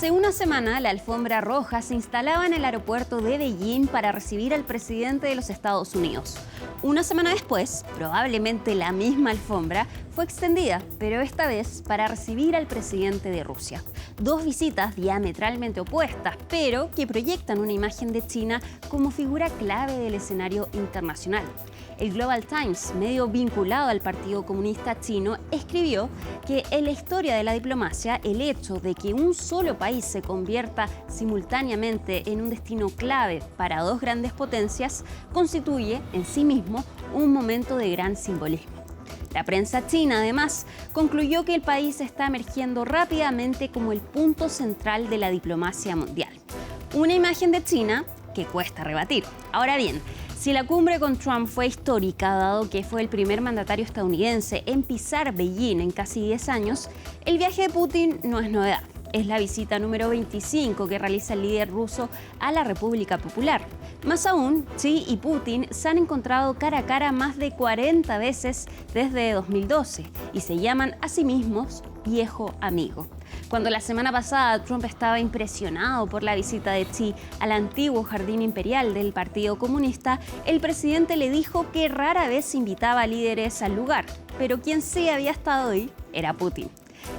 Hace una semana, la alfombra roja se instalaba en el aeropuerto de Beijing para recibir al presidente de los Estados Unidos. Una semana después, probablemente la misma alfombra fue extendida, pero esta vez para recibir al presidente de Rusia. Dos visitas diametralmente opuestas, pero que proyectan una imagen de China como figura clave del escenario internacional. El Global Times, medio vinculado al Partido Comunista Chino, escribió que en la historia de la diplomacia, el hecho de que un solo país se convierta simultáneamente en un destino clave para dos grandes potencias constituye en sí mismo un momento de gran simbolismo. La prensa china, además, concluyó que el país está emergiendo rápidamente como el punto central de la diplomacia mundial. Una imagen de China que cuesta rebatir. Ahora bien, si la cumbre con Trump fue histórica, dado que fue el primer mandatario estadounidense en pisar Beijing en casi 10 años, el viaje de Putin no es novedad. Es la visita número 25 que realiza el líder ruso a la República Popular. Más aún, Xi y Putin se han encontrado cara a cara más de 40 veces desde 2012 y se llaman a sí mismos viejo amigo. Cuando la semana pasada Trump estaba impresionado por la visita de Xi al antiguo jardín imperial del Partido Comunista, el presidente le dijo que rara vez invitaba a líderes al lugar, pero quien sí había estado ahí era Putin.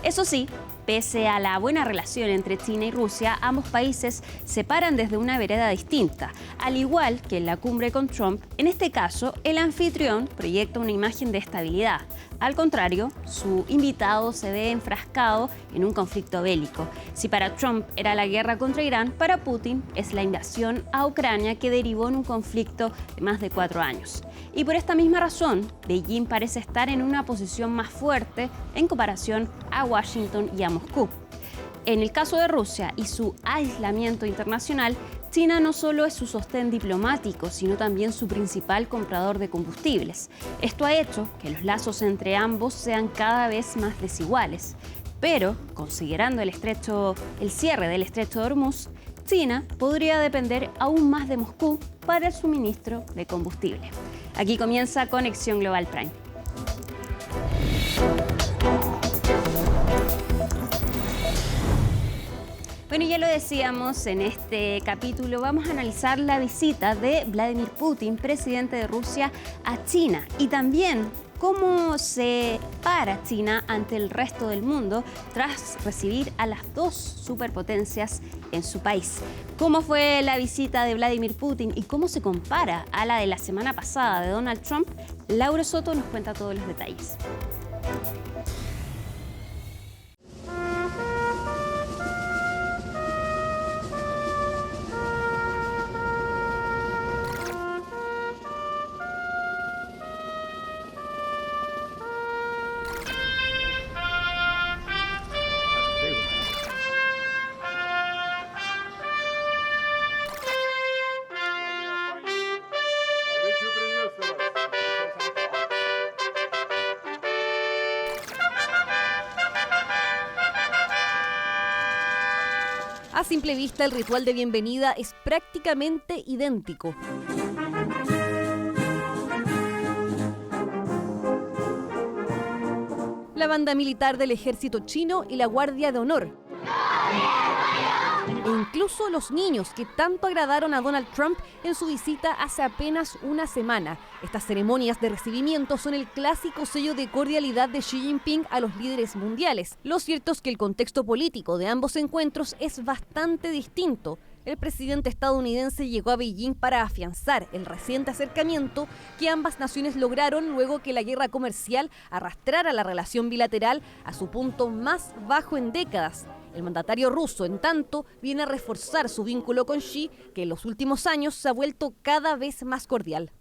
Eso sí, pese a la buena relación entre China y Rusia, ambos países se paran desde una vereda distinta. Al igual que en la cumbre con Trump, en este caso, el anfitrión proyecta una imagen de estabilidad. Al contrario, su invitado se ve enfrascado en un conflicto bélico. Si para Trump era la guerra contra Irán, para Putin es la invasión a Ucrania que derivó en un conflicto de más de 4 años. Y por esta misma razón, Beijing parece estar en una posición más fuerte en comparación a Washington y a Moscú. En el caso de Rusia y su aislamiento internacional, China no solo es su sostén diplomático, sino también su principal comprador de combustibles. Esto ha hecho que los lazos entre ambos sean cada vez más desiguales. Pero, considerando el cierre del estrecho de Hormuz, China podría depender aún más de Moscú para el suministro de combustible. Aquí comienza Conexión Global Prime. Bueno, ya lo decíamos, en este capítulo vamos a analizar la visita de Vladimir Putin, presidente de Rusia, a China y también cómo se para China ante el resto del mundo tras recibir a las dos superpotencias en su país. ¿Cómo fue la visita de Vladimir Putin y cómo se compara a la de la semana pasada de Donald Trump? Laura Soto nos cuenta todos los detalles. A simple vista, el ritual de bienvenida es prácticamente idéntico. La banda militar del ejército chino y la Guardia de Honor. E incluso los niños que tanto agradaron a Donald Trump en su visita hace apenas una semana. Estas ceremonias de recibimiento son el clásico sello de cordialidad de Xi Jinping a los líderes mundiales. Lo cierto es que el contexto político de ambos encuentros es bastante distinto. El presidente estadounidense llegó a Beijing para afianzar el reciente acercamiento que ambas naciones lograron luego que la guerra comercial arrastrara la relación bilateral a su punto más bajo en décadas. El mandatario ruso, en tanto, viene a reforzar su vínculo con Xi, que en los últimos años se ha vuelto cada vez más cordial.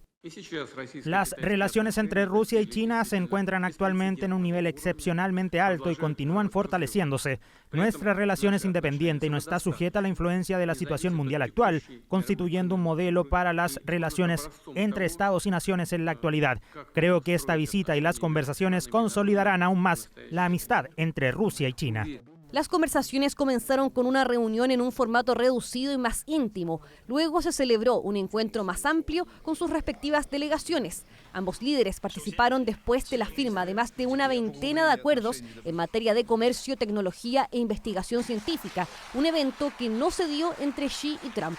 Las relaciones entre Rusia y China se encuentran actualmente en un nivel excepcionalmente alto y continúan fortaleciéndose. Nuestra relación es independiente y no está sujeta a la influencia de la situación mundial actual, constituyendo un modelo para las relaciones entre estados y naciones en la actualidad. Creo que esta visita y las conversaciones consolidarán aún más la amistad entre Rusia y China. Las conversaciones comenzaron con una reunión en un formato reducido y más íntimo. Luego se celebró un encuentro más amplio con sus respectivas delegaciones. Ambos líderes participaron después de la firma de más de una veintena de acuerdos en materia de comercio, tecnología e investigación científica, un evento que no se dio entre Xi y Trump.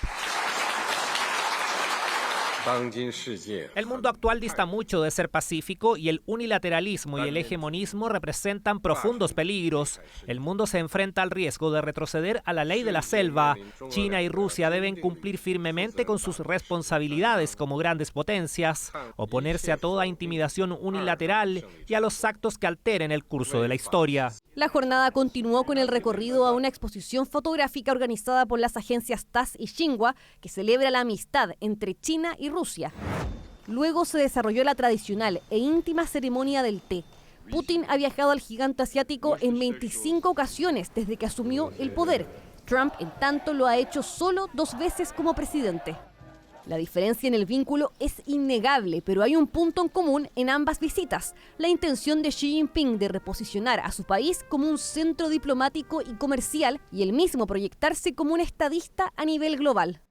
El mundo actual dista mucho de ser pacífico y el unilateralismo y el hegemonismo representan profundos peligros. El mundo se enfrenta al riesgo de retroceder a la ley de la selva. China y Rusia deben cumplir firmemente con sus responsabilidades como grandes potencias, oponerse a toda intimidación unilateral y a los actos que alteren el curso de la historia. La jornada continuó con el recorrido a una exposición fotográfica organizada por las agencias TASS y Xinhua, que celebra la amistad entre China y Rusia. Luego se desarrolló la tradicional e íntima ceremonia del té. Putin ha viajado al gigante asiático en 25 ocasiones desde que asumió el poder. Trump, en tanto, lo ha hecho solo 2 veces como presidente. La diferencia en el vínculo es innegable, pero hay un punto en común en ambas visitas: la intención de Xi Jinping de reposicionar a su país como un centro diplomático y comercial y el mismo proyectarse como un estadista a nivel global.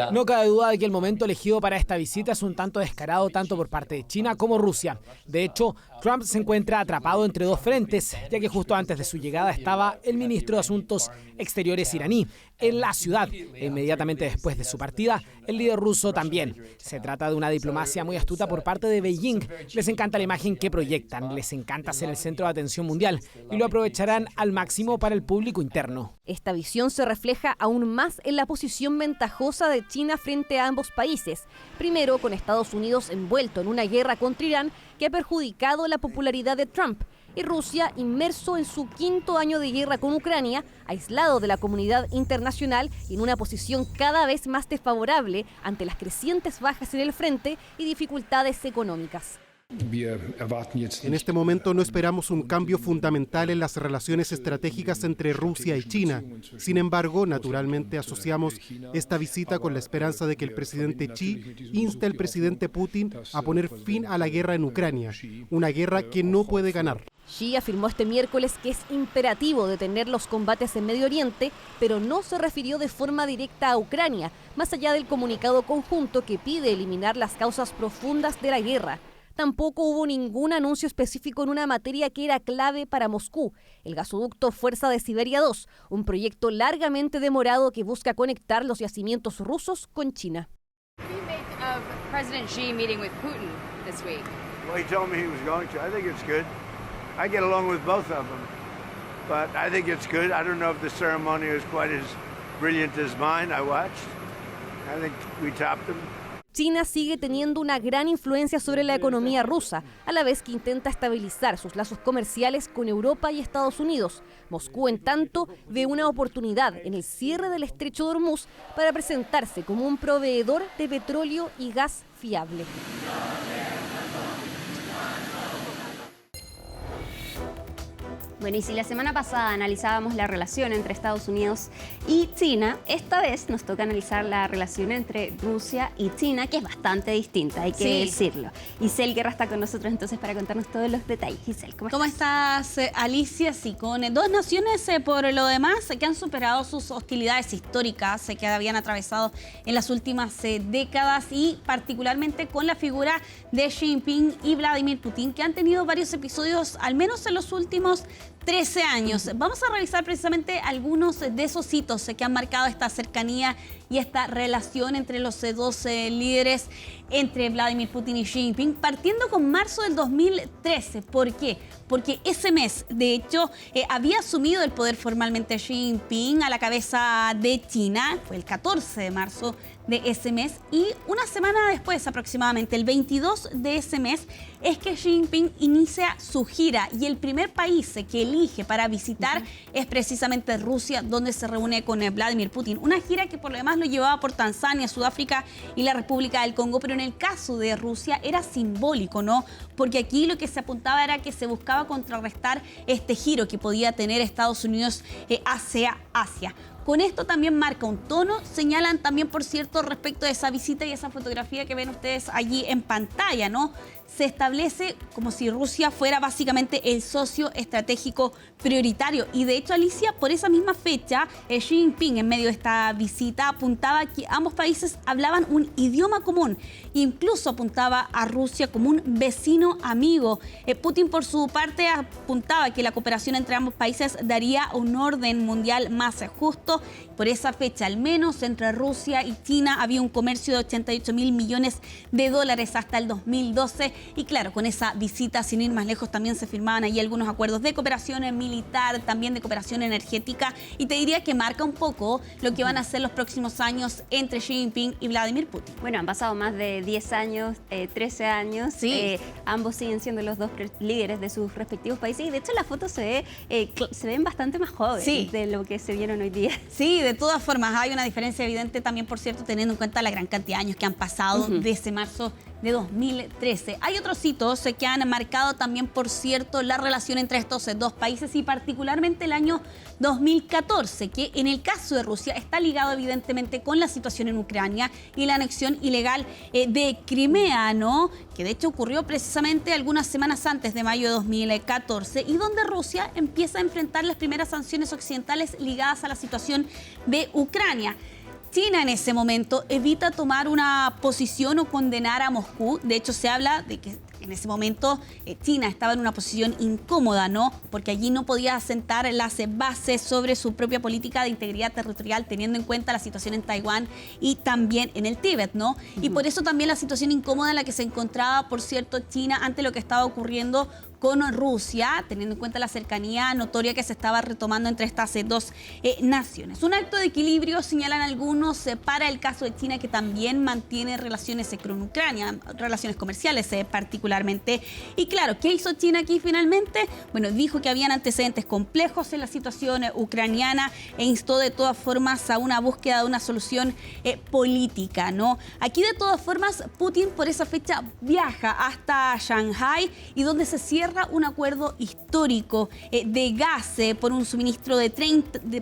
No cabe duda de que el momento elegido para esta visita es un tanto descarado tanto por parte de China como Rusia. De hecho, Trump se encuentra atrapado entre 2 frentes, ya que justo antes de su llegada estaba el ministro de Asuntos Exteriores iraní en la ciudad. E inmediatamente después de su partida, el líder ruso también. Se trata de una diplomacia muy astuta por parte de Beijing. Les encanta la imagen que proyectan, les encanta ser el centro de atención mundial y lo aprovecharán al máximo para el público interno. Esta visión se refleja aún más en la posición ventajosa de China frente a ambos países. Primero, con Estados Unidos envuelto en una guerra contra Irán que ha perjudicado la popularidad de Trump, y Rusia inmerso en su 5º año de guerra con Ucrania, aislado de la comunidad internacional y en una posición cada vez más desfavorable ante las crecientes bajas en el frente y dificultades económicas. En este momento no esperamos un cambio fundamental en las relaciones estratégicas entre Rusia y China. Sin embargo, naturalmente asociamos esta visita con la esperanza de que el presidente Xi inste al presidente Putin a poner fin a la guerra en Ucrania, una guerra que no puede ganar. Xi afirmó este miércoles que es imperativo detener los combates en Medio Oriente, pero no se refirió de forma directa a Ucrania, más allá del comunicado conjunto que pide eliminar las causas profundas de la guerra. Tampoco hubo ningún anuncio específico en una materia que era clave para Moscú: el gasoducto Fuerza de Siberia 2, un proyecto largamente demorado que busca conectar los yacimientos rusos con China. President Xi meeting with Putin this week? Well, he told me he was going to. I think it's good. I get along with both of them, but I think it's good. I don't know if the ceremony was quite as brilliant as mine. I watched. I think we topped them. China sigue teniendo una gran influencia sobre la economía rusa, a la vez que intenta estabilizar sus lazos comerciales con Europa y Estados Unidos. Moscú, en tanto, ve una oportunidad en el cierre del estrecho de Hormuz para presentarse como un proveedor de petróleo y gas fiable. Bueno, y si la semana pasada analizábamos la relación entre Estados Unidos y China, esta vez nos toca analizar la relación entre Rusia y China, que es bastante distinta, hay que decirlo. Giselle Guerra está con nosotros entonces para contarnos todos los detalles. Giselle, ¿cómo estás, Alicia? Sí, con 2 naciones por lo demás que han superado sus hostilidades históricas que habían atravesado en las últimas décadas, y particularmente con la figura de Xi Jinping y Vladimir Putin, que han tenido varios episodios, al menos en los últimos 13 años. Vamos a revisar precisamente algunos de esos hitos que han marcado esta cercanía y esta relación entre los 2 líderes, entre Vladimir Putin y Xi Jinping, partiendo con marzo del 2013. ¿Por qué? Porque ese mes, de hecho, había asumido el poder formalmente Xi Jinping a la cabeza de China. Fue el 14 de marzo de ese mes, y una semana después, aproximadamente el 22 de ese mes, es que Xi Jinping inicia su gira, y el primer país que elige para visitar es precisamente Rusia, donde se reúne con Vladimir Putin. Una gira que por lo demás lo llevaba por Tanzania, Sudáfrica y la República del Congo, pero en el caso de Rusia era simbólico, ¿no? Porque aquí lo que se apuntaba era que se buscaba contrarrestar este giro que podía tener Estados Unidos hacia Asia. Con esto también marca un tono, señalan también, por cierto, respecto de esa visita y esa fotografía que ven ustedes allí en pantalla, ¿no? se establece como si Rusia fuera básicamente el socio estratégico prioritario. Y de hecho, Alicia, por esa misma fecha, Xi Jinping en medio de esta visita apuntaba que ambos países hablaban un idioma común. Incluso apuntaba a Rusia como un vecino amigo. Putin, por su parte, apuntaba que la cooperación entre ambos países daría un orden mundial más justo. Por esa fecha, al menos, entre Rusia y China había un comercio de 88.000 millones de dólares hasta el 2012. Y claro, con esa visita, sin ir más lejos, también se firmaban ahí algunos acuerdos de cooperación militar, también de cooperación energética. Y te diría que marca un poco lo que van a ser los próximos años entre Xi Jinping y Vladimir Putin. Bueno, han pasado más de 10 años, 13 años. Sí. Ambos siguen siendo los dos líderes de sus respectivos países. Y de hecho, las fotos se ven bastante más jóvenes de lo que se vieron hoy día. Sí, de todas formas, hay una diferencia evidente también, por cierto, teniendo en cuenta la gran cantidad de años que han pasado desde marzo de 2013. Hay otros hitos que han marcado también, por cierto, la relación entre estos dos países y particularmente el año 2014, que en el caso de Rusia está ligado evidentemente con la situación en Ucrania y la anexión ilegal de Crimea, ¿no? Que de hecho ocurrió precisamente algunas semanas antes de mayo de 2014 y donde Rusia empieza a enfrentar las primeras sanciones occidentales ligadas a la situación de Ucrania. China en ese momento evita tomar una posición o condenar a Moscú. De hecho, se habla de que en ese momento China estaba en una posición incómoda, ¿no? Porque allí no podía asentar las bases sobre su propia política de integridad territorial, teniendo en cuenta la situación en Taiwán y también en el Tíbet, ¿no? Y por eso también la situación incómoda en la que se encontraba, por cierto, China ante lo que estaba ocurriendo con Rusia, teniendo en cuenta la cercanía notoria que se estaba retomando entre estas dos naciones. Un acto de equilibrio, señalan algunos, para el caso de China, que también mantiene relaciones con Ucrania, relaciones comerciales particularmente. Y claro, ¿qué hizo China aquí finalmente? Bueno, dijo que habían antecedentes complejos en la situación ucraniana e instó de todas formas a una búsqueda de una solución política, ¿no? Aquí de todas formas, Putin por esa fecha viaja hasta Shanghái y donde se cierra un acuerdo histórico de gas por un suministro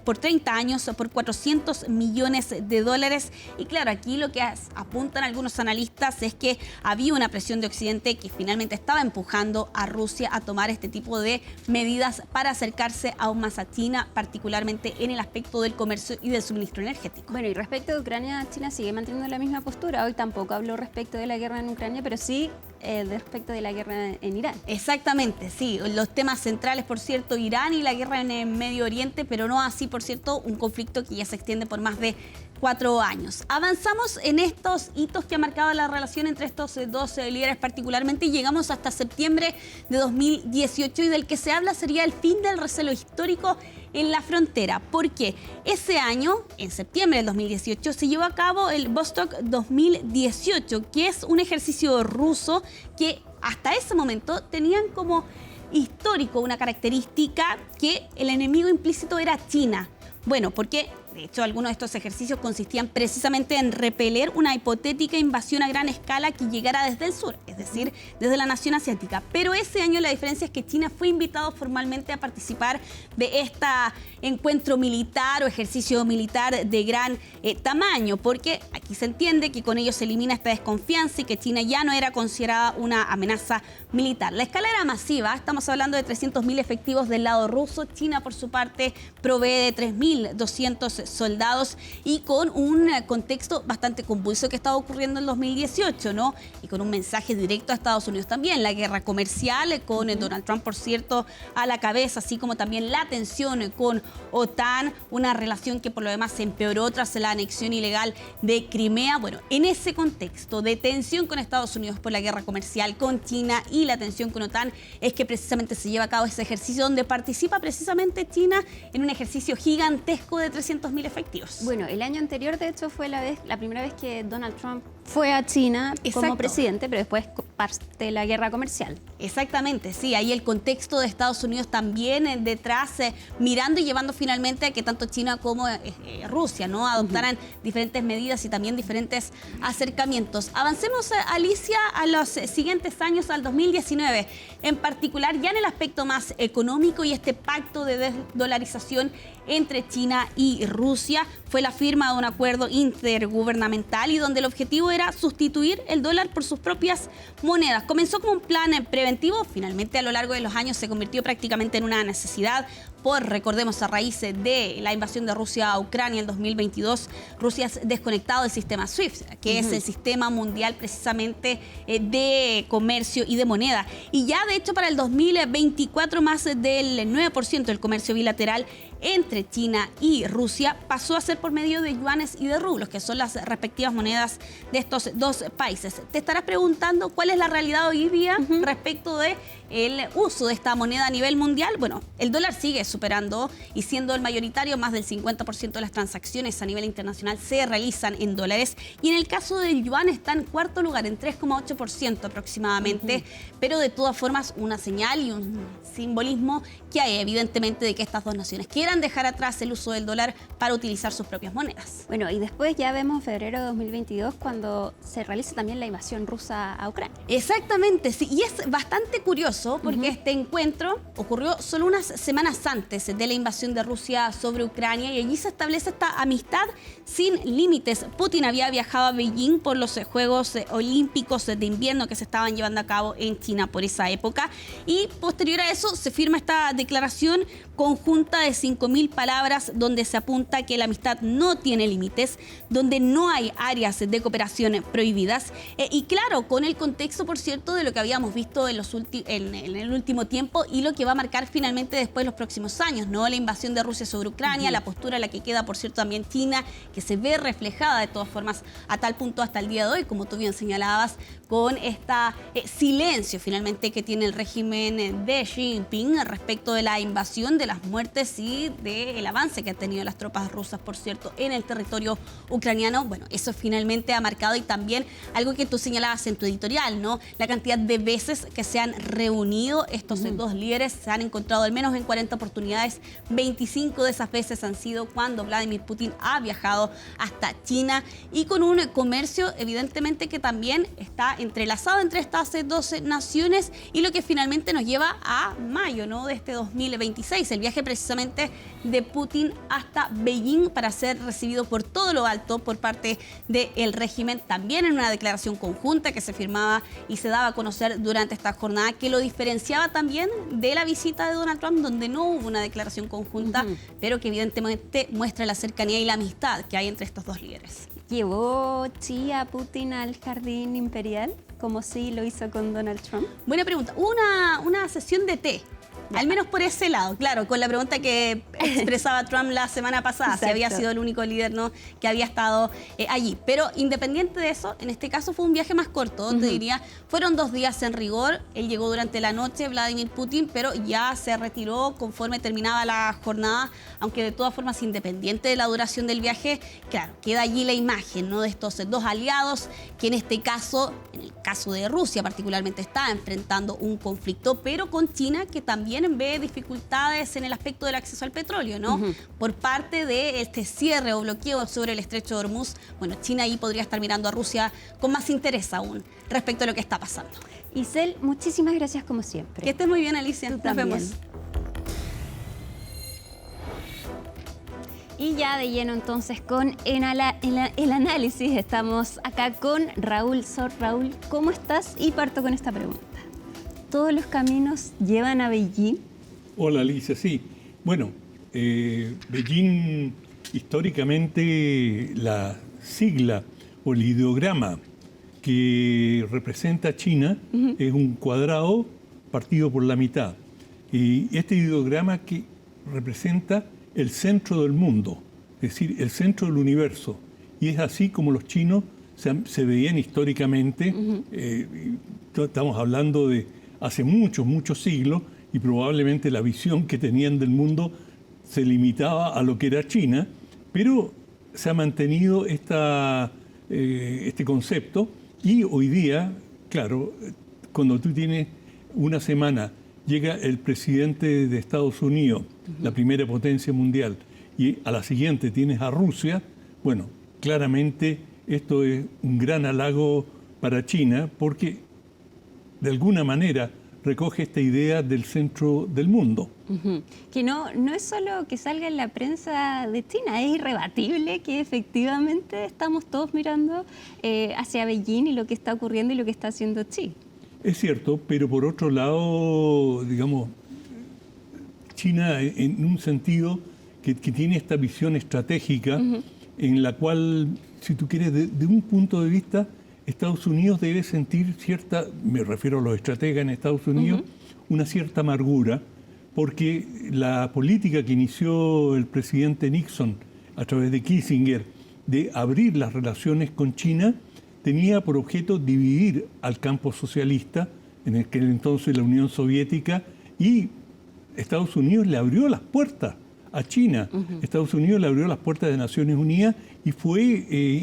por 30 años por 400 millones de dólares. Y claro, aquí lo que apuntan algunos analistas es que había una presión de Occidente que finalmente estaba empujando a Rusia a tomar este tipo de medidas para acercarse aún más a China, particularmente en el aspecto del comercio y del suministro energético. Bueno, y respecto de Ucrania, China sigue manteniendo la misma postura. Hoy tampoco habló respecto de la guerra en Ucrania, pero sí respecto de la guerra en Irán. Exactamente, sí. Los temas centrales, por cierto, Irán y la guerra en el Medio Oriente, pero no así, por cierto, un conflicto que ya se extiende por más de 4 años. Avanzamos en estos hitos que ha marcado la relación entre estos dos líderes particularmente y llegamos hasta septiembre de 2018 y del que se habla sería el fin del recelo histórico en la frontera, porque ese año, en septiembre del 2018, se llevó a cabo el Vostok 2018, que es un ejercicio ruso que hasta ese momento tenían como histórico una característica que el enemigo implícito era China. Bueno, porque de hecho algunos de estos ejercicios consistían precisamente en repeler una hipotética invasión a gran escala que llegara desde el sur, es decir, desde la nación asiática. Pero ese año la diferencia es que China fue invitado formalmente a participar de este encuentro militar o ejercicio militar de gran tamaño, porque aquí se entiende que con ello se elimina esta desconfianza y que China ya no era considerada una amenaza militar. La escala era masiva, estamos hablando de 300.000 efectivos del lado ruso. China, por su parte, provee de 3.200 soldados y con un contexto bastante convulso que estaba ocurriendo en 2018, ¿no? Y con un mensaje directo a Estados Unidos también, la guerra comercial con Donald Trump, por cierto, a la cabeza, así como también la tensión con OTAN, una relación que por lo demás se empeoró tras la anexión ilegal de Crimea. Bueno, en ese contexto de tensión con Estados Unidos por la guerra comercial con China y la tensión con OTAN, es que precisamente se lleva a cabo ese ejercicio donde participa precisamente China en un ejercicio gigantesco de 300.000 efectivos. Bueno, el año anterior, de hecho, fue la primera vez que Donald Trump fue a China como presidente, pero después parte la guerra comercial. Exactamente, sí. Ahí el contexto de Estados Unidos también detrás, mirando y llevando finalmente a que tanto China como Rusia, ¿no?, adoptaran diferentes medidas y también diferentes acercamientos. Avancemos, Alicia, a los siguientes años, al 2019, en particular ya en el aspecto más económico y este pacto de desdolarización entre China y Rusia. Fue la firma de un acuerdo intergubernamental y donde el objetivo era sustituir el dólar por sus propias monedas. Comenzó como un plan preventivo, finalmente a lo largo de los años se convirtió prácticamente en una necesidad. Recordemos, a raíz de la invasión de Rusia a Ucrania en 2022, Rusia ha desconectado del sistema SWIFT, que es el sistema mundial precisamente de comercio y de moneda. Y ya, de hecho, para el 2024, más del 9% del comercio bilateral entre China y Rusia pasó a ser por medio de yuanes y de rublos, que son las respectivas monedas de estos dos países. Te estarás preguntando cuál es la realidad hoy día respecto de el uso de esta moneda a nivel mundial. Bueno, el dólar sigue superando y siendo el mayoritario, más del 50% de las transacciones a nivel internacional se realizan en dólares. Y en el caso del yuan está en cuarto lugar, en 3,8% aproximadamente. Pero de todas formas, una señal y un simbolismo que hay evidentemente de que estas dos naciones quieran dejar atrás el uso del dólar para utilizar sus propias monedas. Bueno, y después ya vemos febrero de 2022 cuando se realiza también la invasión rusa a Ucrania. Exactamente, sí, y es bastante curioso porque este encuentro ocurrió solo unas semanas antes de la invasión de Rusia sobre Ucrania y allí se establece esta amistad sin límites. Putin había viajado a Beijing por los Juegos Olímpicos de invierno que se estaban llevando a cabo en China por esa época y posterior a eso se firma esta declaración conjunta de 5.000 palabras donde se apunta que la amistad no tiene límites, donde no hay áreas de cooperación prohibidas y claro, con el contexto, por cierto, de lo que habíamos visto en el último tiempo y lo que va a marcar finalmente después los próximos años, ¿no? La invasión de Rusia sobre Ucrania, la postura en la que queda, por cierto, también China, que se ve reflejada de todas formas a tal punto hasta el día de hoy, como tú bien señalabas, con esta silencio finalmente que tiene el régimen de Xi Jinping respecto de la invasión, de las muertes y del avance que han tenido las tropas rusas, por cierto, en el territorio ucraniano. Bueno, eso finalmente ha marcado y también algo que tú señalabas en tu editorial, ¿no? La cantidad de veces que se han reunido estos dos líderes, se han encontrado al menos en 40 oportunidades, 25 de esas veces han sido cuando Vladimir Putin ha viajado hasta China y con un comercio evidentemente que también está entrelazado entre estas dos naciones y lo que finalmente nos lleva a mayo, ¿no? De este 2026, el viaje precisamente de Putin hasta Beijing para ser recibido por todo lo alto por parte del régimen, también en una declaración conjunta que se firmaba y se daba a conocer durante esta jornada, que lo diferenciaba también de la visita de Donald Trump, donde no hubo una declaración conjunta, pero que evidentemente muestra la cercanía y la amistad que hay entre estos dos líderes. ¿Llevó Xi a Putin al jardín imperial, como sí lo hizo con Donald Trump? Buena pregunta. Una sesión de té. Al menos por ese lado, claro, con la pregunta que expresaba Trump la semana pasada, si había sido el único líder, ¿no?, que había estado allí. Pero independiente de eso, en este caso fue un viaje más corto, te diría. Fueron 2 días en rigor, él llegó durante la noche, Vladimir Putin, pero ya se retiró conforme terminaba la jornada, aunque de todas formas, independiente de la duración del viaje, claro, queda allí la imagen, ¿no?, de estos dos aliados, que en este caso, en el caso de Rusia particularmente, está enfrentando un conflicto, pero con China, que también ve dificultades en el aspecto del acceso al petróleo, ¿no? Por parte de este cierre o bloqueo sobre el estrecho de Hormuz, bueno, China ahí podría estar mirando a Rusia con más interés aún respecto a lo que está pasando. Isel, muchísimas gracias como siempre. Que estés muy bien, Alicia. Nos vemos. Y ya de lleno entonces con el análisis, estamos acá con Raúl Sor. Raúl, ¿cómo estás? Y parto con esta pregunta. ¿Todos los caminos llevan a Beijing? Hola Alicia, sí. Bueno, Beijing históricamente la sigla o el ideograma que representa a China es un cuadrado partido por la mitad. Y este ideograma que representa el centro del mundo, es decir, el centro del universo. Y es así como los chinos se veían históricamente. Estamos hablando de hace muchos siglos y probablemente la visión que tenían del mundo se limitaba a lo que era China, pero se ha mantenido este concepto y hoy día, claro, cuando tú tienes una semana, llega el presidente de Estados Unidos, la primera potencia mundial, y a la siguiente tienes a Rusia, bueno, claramente esto es un gran halago para China porque de alguna manera recoge esta idea del centro del mundo. Que no es solo que salga en la prensa de China, es irrebatible que efectivamente estamos todos mirando hacia Beijing y lo que está ocurriendo y lo que está haciendo Xi. Es cierto, pero por otro lado, digamos, China en un sentido que tiene esta visión estratégica en la cual, si tú quieres, de un punto de vista, Estados Unidos debe sentir cierta, me refiero a los estrategas en Estados Unidos, una cierta amargura, porque la política que inició el presidente Nixon a través de Kissinger de abrir las relaciones con China tenía por objeto dividir al campo socialista, en aquel entonces la Unión Soviética, y Estados Unidos le abrió las puertas a China. Estados Unidos le abrió las puertas de Naciones Unidas y fue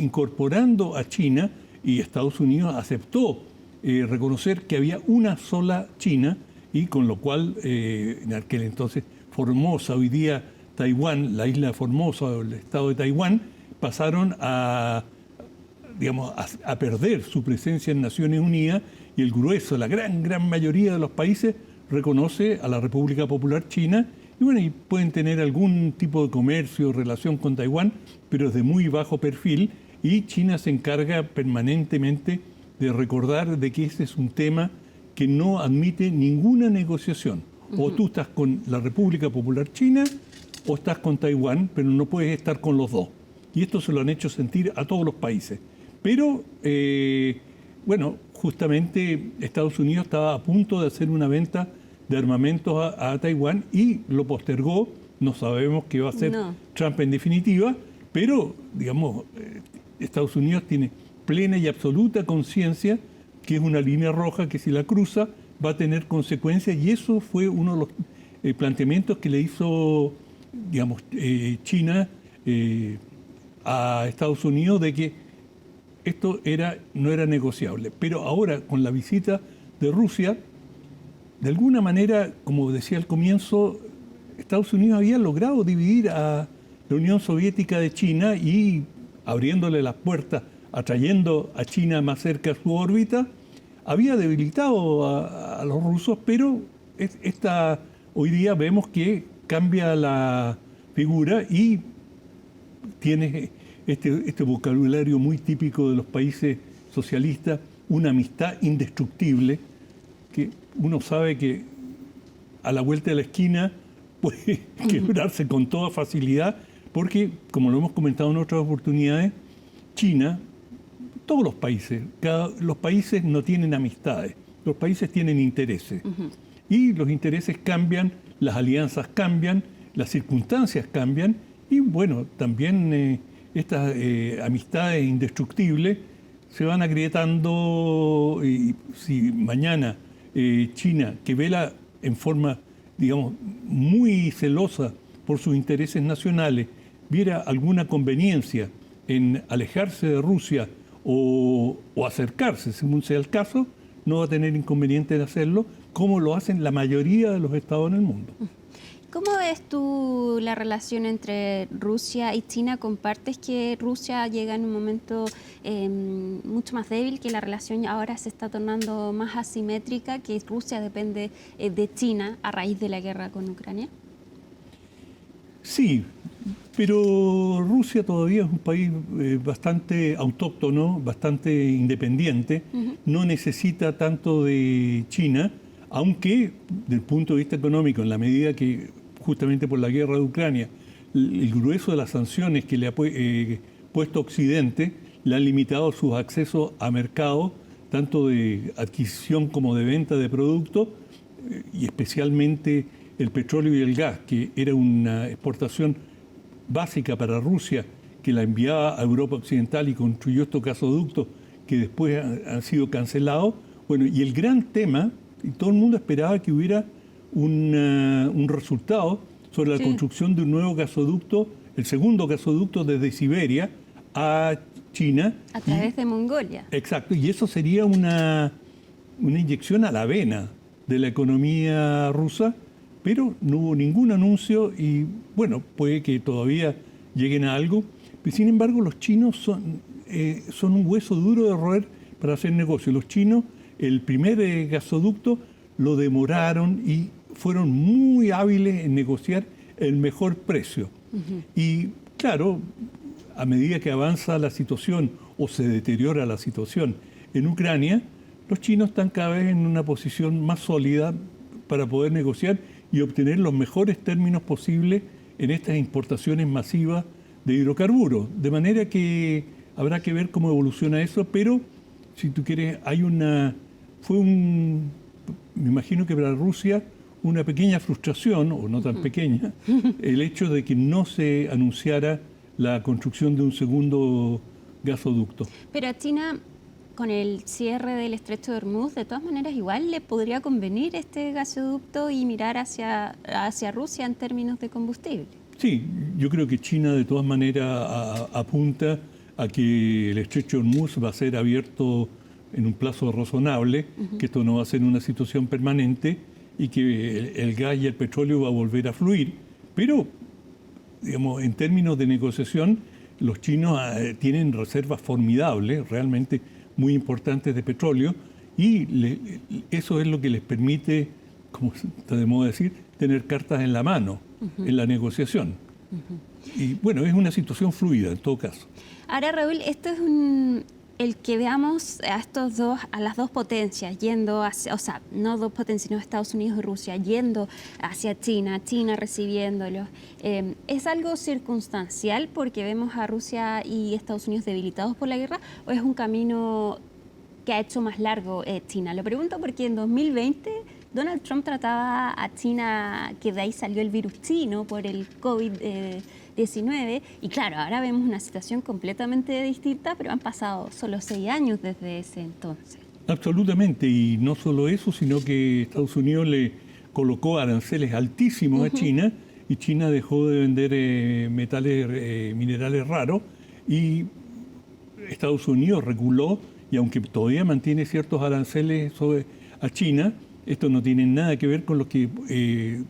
incorporando a China, y Estados Unidos aceptó reconocer que había una sola China, y con lo cual en aquel entonces Formosa, hoy día Taiwán, la isla de Formosa, el estado de Taiwán, pasaron a perder su presencia en Naciones Unidas, y el grueso, la gran mayoría de los países reconoce a la República Popular China, y bueno, y pueden tener algún tipo de comercio o relación con Taiwán, pero es de muy bajo perfil, y China se encarga permanentemente de recordar de que ese es un tema que no admite ninguna negociación. O tú estás con la República Popular China o estás con Taiwán, pero no puedes estar con los dos. Y esto se lo han hecho sentir a todos los países. Pero, bueno, justamente Estados Unidos estaba a punto de hacer una venta de armamentos a Taiwán y lo postergó. No sabemos qué va a hacer Trump en definitiva, pero, digamos, Estados Unidos tiene plena y absoluta conciencia que es una línea roja que si la cruza va a tener consecuencias, y eso fue uno de los planteamientos que le hizo, digamos, China a Estados Unidos, de que esto no era negociable. Pero ahora, con la visita de Rusia, de alguna manera, como decía al comienzo, Estados Unidos había logrado dividir a la Unión Soviética de China y abriéndole las puertas, atrayendo a China más cerca a su órbita, había debilitado a los rusos, pero hoy día vemos que cambia la figura y tiene este vocabulario muy típico de los países socialistas, una amistad indestructible, que uno sabe que a la vuelta de la esquina puede quebrarse con toda facilidad, porque, como lo hemos comentado en otras oportunidades, China, todos los países, los países no tienen amistades, los países tienen intereses. Y los intereses cambian, las alianzas cambian, las circunstancias cambian, y bueno, también estas amistades indestructibles se van agrietando, y si mañana China, que vela en forma, digamos, muy celosa por sus intereses nacionales, viera alguna conveniencia en alejarse de Rusia o acercarse, según sea el caso, no va a tener inconveniente en hacerlo, como lo hacen la mayoría de los estados en el mundo. ¿Cómo ves tú la relación entre Rusia y China? ¿Compartes que Rusia llega en un momento mucho más débil, que la relación ahora se está tornando más asimétrica, que Rusia depende de China a raíz de la guerra con Ucrania? Sí, pero Rusia todavía es un país bastante autóctono, bastante independiente, no necesita tanto de China, aunque desde el punto de vista económico, en la medida que justamente por la guerra de Ucrania, el grueso de las sanciones que le ha puesto Occidente le han limitado sus accesos a mercados, tanto de adquisición como de venta de productos, y especialmente el petróleo y el gas, que era una exportación básica para Rusia, que la enviaba a Europa Occidental y construyó estos gasoductos que después han sido cancelados. Bueno, y el gran tema, y todo el mundo esperaba que hubiera un resultado sobre la construcción de un nuevo gasoducto, el segundo gasoducto desde Siberia a China. A través de Mongolia. Exacto, y eso sería una inyección a la vena de la economía rusa, pero no hubo ningún anuncio y, bueno, puede que todavía lleguen a algo. Pero, sin embargo, los chinos son un hueso duro de roer para hacer negocio. Los chinos, el primer gasoducto lo demoraron y fueron muy hábiles en negociar el mejor precio. Y claro, a medida que avanza la situación o se deteriora la situación en Ucrania, los chinos están cada vez en una posición más sólida para poder negociar y obtener los mejores términos posibles en estas importaciones masivas de hidrocarburos. De manera que habrá que ver cómo evoluciona eso, pero si tú quieres, me imagino que para Rusia una pequeña frustración, o no tan pequeña, el hecho de que no se anunciara la construcción de un segundo gasoducto. Pero a China, con el cierre del estrecho de Hormuz, de todas maneras igual le podría convenir este gasoducto y mirar hacia Rusia en términos de combustible. Sí, yo creo que China de todas maneras apunta a que el estrecho de Hormuz va a ser abierto en un plazo razonable, que esto no va a ser una situación permanente y que el gas y el petróleo va a volver a fluir. Pero, digamos, en términos de negociación, los chinos tienen reservas formidables, realmente muy importantes de petróleo, y eso es lo que les permite, como está de moda decir, tener cartas en la mano en la negociación. Y bueno, es una situación fluida en todo caso. Ahora, Raúl, esto es el que veamos a las dos potencias yendo hacia, o sea, no dos potencias, sino Estados Unidos y Rusia, yendo hacia China recibiéndolos. ¿Es algo circunstancial porque vemos a Rusia y Estados Unidos debilitados por la guerra, o es un camino que ha hecho más largo China? Lo pregunto porque en 2020 Donald Trump trataba a China, que de ahí salió el virus chino por el COVID-19, y claro, ahora vemos una situación completamente distinta, pero han pasado solo 6 años desde ese entonces. Absolutamente, y no solo eso, sino que Estados Unidos le colocó aranceles altísimos a China, y China dejó de vender minerales raros, y Estados Unidos reguló, y aunque todavía mantiene ciertos aranceles a China, esto no tiene nada que ver con lo que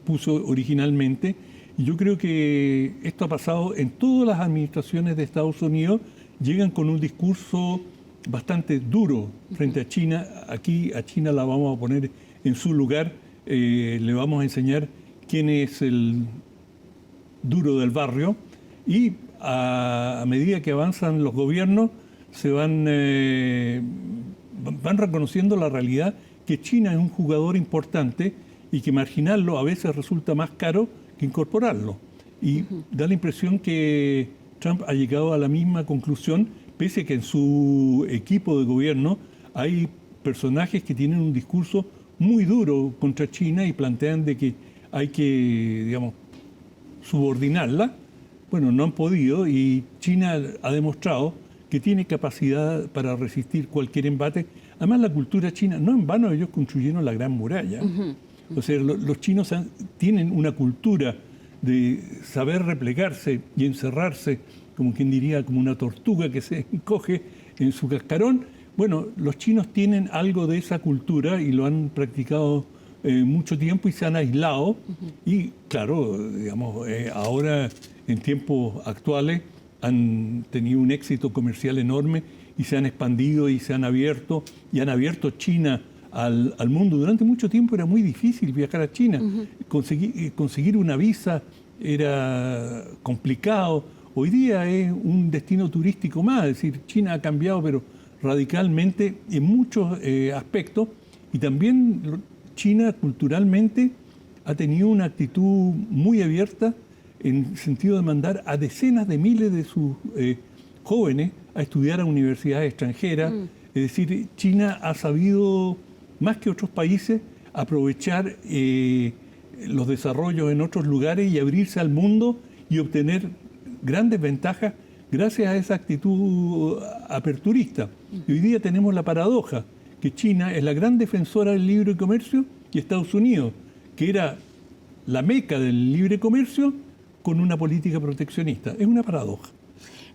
puso originalmente. Y yo creo que esto ha pasado en todas las administraciones de Estados Unidos. Llegan con un discurso bastante duro frente a China. Aquí a China la vamos a poner en su lugar. Le vamos a enseñar quién es el duro del barrio. Y a medida que avanzan los gobiernos, se van reconociendo la realidad que China es un jugador importante y que marginarlo a veces resulta más caro que incorporarlo. Y da la impresión que Trump ha llegado a la misma conclusión, pese a que en su equipo de gobierno hay personajes que tienen un discurso muy duro contra China y plantean de que hay que, digamos, subordinarla. Bueno, no han podido, y China ha demostrado que tiene capacidad para resistir cualquier embate. Además, la cultura china, no en vano ellos construyeron la Gran Muralla. O sea, los chinos tienen una cultura de saber replegarse y encerrarse, como quien diría, como una tortuga que se encoge en su cascarón. Bueno, los chinos tienen algo de esa cultura y lo han practicado mucho tiempo y se han aislado. Y claro, digamos, ahora en tiempos actuales han tenido un éxito comercial enorme y se han expandido y se han abierto, y han abierto China al mundo. Durante mucho tiempo era muy difícil viajar a China. Conseguir una visa era complicado. Hoy día es un destino turístico más, es decir, China ha cambiado pero radicalmente en muchos aspectos, y también China culturalmente ha tenido una actitud muy abierta en el sentido de mandar a decenas de miles de sus jóvenes a estudiar a universidades extranjeras. Es decir, China ha sabido, más que otros países, aprovechar los desarrollos en otros lugares y abrirse al mundo y obtener grandes ventajas gracias a esa actitud aperturista. Y hoy día tenemos la paradoja, que China es la gran defensora del libre comercio y Estados Unidos, que era la meca del libre comercio, con una política proteccionista. Es una paradoja.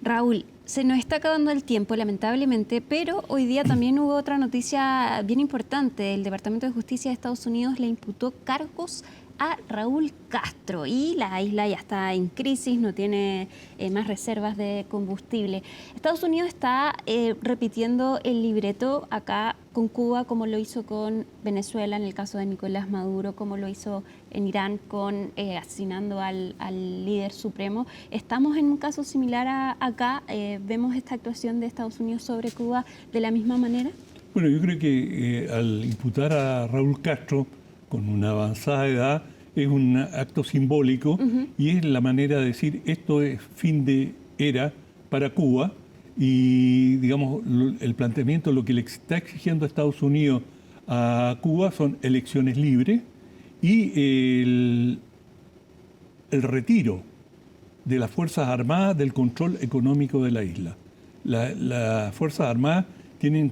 Raúl, se nos está acabando el tiempo, lamentablemente, pero hoy día también hubo otra noticia bien importante. El Departamento de Justicia de Estados Unidos le imputó cargos a Raúl Castro y la isla ya está en crisis, no tiene más reservas de combustible. Estados Unidos está repitiendo el libreto acá con Cuba, como lo hizo con Venezuela en el caso de Nicolás Maduro, como lo hizo en Irán con asesinando al líder supremo. ¿Estamos en un caso similar acá? ¿Vemos esta actuación de Estados Unidos sobre Cuba de la misma manera? Bueno, yo creo que al imputar a Raúl Castro con una avanzada edad es un acto simbólico y es la manera de decir esto es fin de era para Cuba. Y, digamos, el planteamiento, lo que le está exigiendo a Estados Unidos a Cuba son elecciones libres y el retiro de las Fuerzas Armadas del control económico de la isla. Las Fuerzas Armadas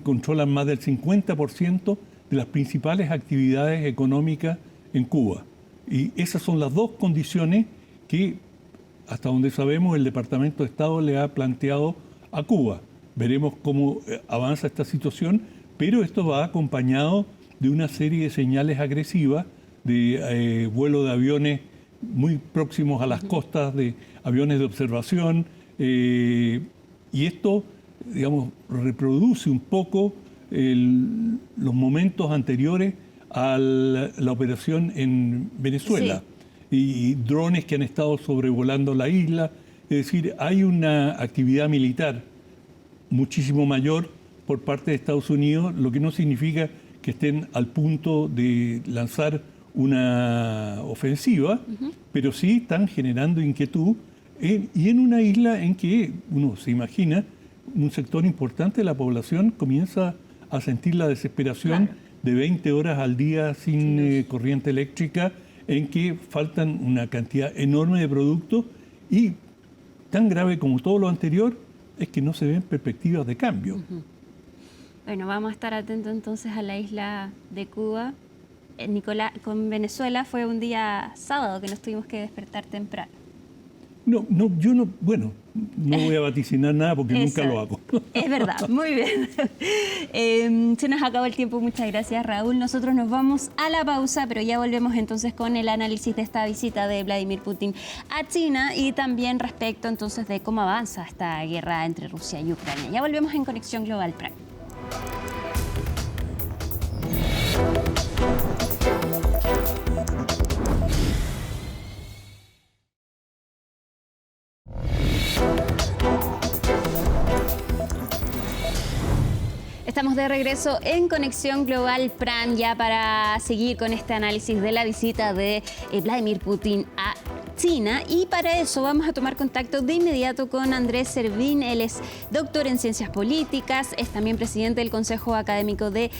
controlan más del 50% de las principales actividades económicas en Cuba. Y esas son las dos condiciones que, hasta donde sabemos, el Departamento de Estado le ha planteado a Cuba. Veremos cómo avanza esta situación, pero esto va acompañado de una serie de señales agresivas de vuelo de aviones muy próximos a las costas, de aviones de observación, y esto, digamos, reproduce un poco los momentos anteriores a la operación en Venezuela. Sí. Y drones que han estado sobrevolando la isla. Es decir, hay una actividad militar muchísimo mayor por parte de Estados Unidos, lo que no significa que estén al punto de lanzar una ofensiva, pero sí están generando inquietud y en una isla en que uno se imagina un sector importante de la población comienza a sentir la desesperación de 20 horas al día sin corriente eléctrica, en que faltan una cantidad enorme de productos y tan grave como todo lo anterior es que no se ven perspectivas de cambio. Bueno, vamos a estar atentos entonces a la isla de Cuba. Nicolás, con Venezuela fue un día sábado que nos tuvimos que despertar temprano. No, yo no voy a vaticinar nada porque nunca lo hago. Es verdad, muy bien. Se nos acabó el tiempo, muchas gracias, Raúl. Nosotros nos vamos a la pausa, pero ya volvemos entonces con el análisis de esta visita de Vladimir Putin a China y también respecto entonces de cómo avanza esta guerra entre Rusia y Ucrania. Ya volvemos en Conexión Global Prime. Estamos de regreso en Conexión Global Prime ya para seguir con este análisis de la visita de Vladimir Putin a China, y para eso vamos a tomar contacto de inmediato con Andrés Servín. Él es doctor en Ciencias Políticas, es también presidente del Consejo Académico de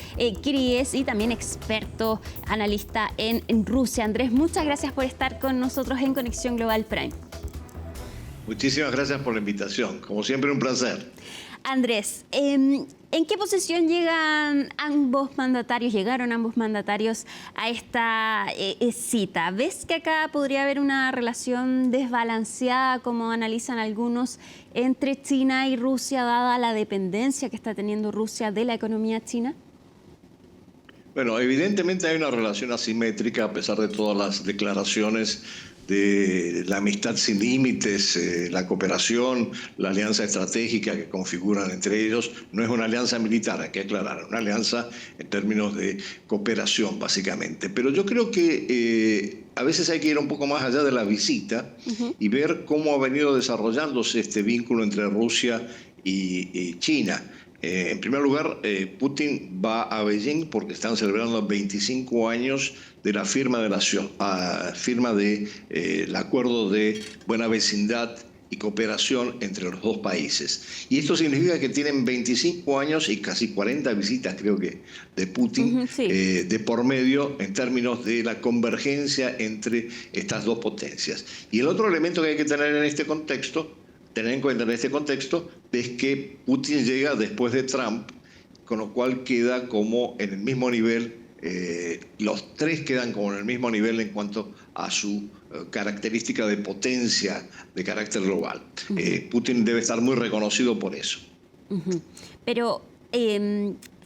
CRIES y también experto analista en Rusia. Andrés, muchas gracias por estar con nosotros en Conexión Global Prime. Muchísimas gracias por la invitación. Como siempre, un placer. Andrés, ¿en qué posición llegaron ambos mandatarios a esta cita? ¿Ves que acá podría haber una relación desbalanceada, como analizan algunos, entre China y Rusia, dada la dependencia que está teniendo Rusia de la economía china? Bueno, evidentemente hay una relación asimétrica a pesar de todas las declaraciones de la amistad sin límites, la cooperación, la alianza estratégica que configuran entre ellos. No es una alianza militar, hay que aclarar, una alianza en términos de cooperación, básicamente. Pero yo creo que a veces hay que ir un poco más allá de la visita y ver cómo ha venido desarrollándose este vínculo entre Rusia y China. En primer lugar, Putin va a Beijing porque están celebrando 25 años de la firma del acuerdo de buena vecindad y cooperación entre los dos países. Y esto significa que tienen 25 años y casi 40 visitas, creo que, de Putin de por medio en términos de la convergencia entre estas dos potencias. Y el otro elemento que hay que tener en cuenta en este contexto es que Putin llega después de Trump, con lo cual queda como en el mismo nivel, los tres quedan como en el mismo nivel en cuanto a su característica de potencia de carácter global. Putin debe estar muy reconocido por eso. Pero,